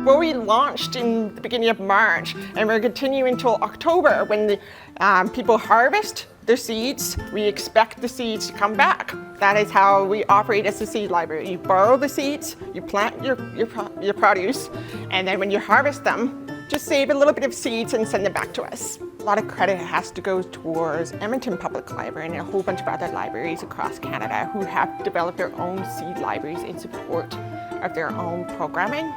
Well, we launched in the beginning of March, and we're continuing until October when the people harvest their seeds. We expect the seeds to come back. That is how we operate as a seed library. You borrow the seeds, you plant your produce, and then when you harvest them, just save a little bit of seeds and send them back to us. A lot of credit has to go towards Edmonton Public Library and a whole bunch of other libraries across Canada who have developed their own seed libraries in support of their own programming.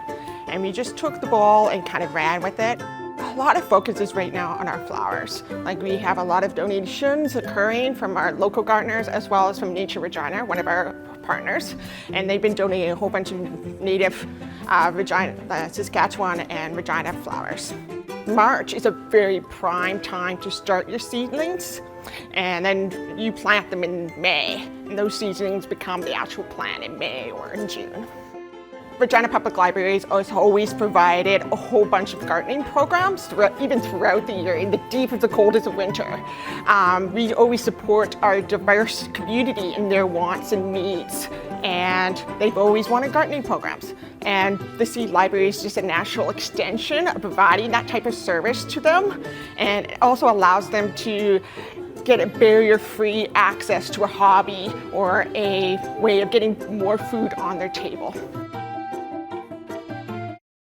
And we just took the ball and kind of ran with it. A lot of focus is right now on our flowers. Like, we have a lot of donations occurring from our local gardeners as well as from Nature Regina, one of our partners. And they've been donating a whole bunch of native Saskatchewan and Regina flowers. March is a very prime time to start your seedlings, and then you plant them in May, and those seedlings become the actual plant in May or in June. Regina Public Libraries has always provided a whole bunch of gardening programs even throughout the year, in the deep of the coldest of winter. We always support our diverse community in their wants and needs, and they've always wanted gardening programs. And the Seed Library is just a natural extension of providing that type of service to them, and it also allows them to get a barrier-free access to a hobby or a way of getting more food on their table.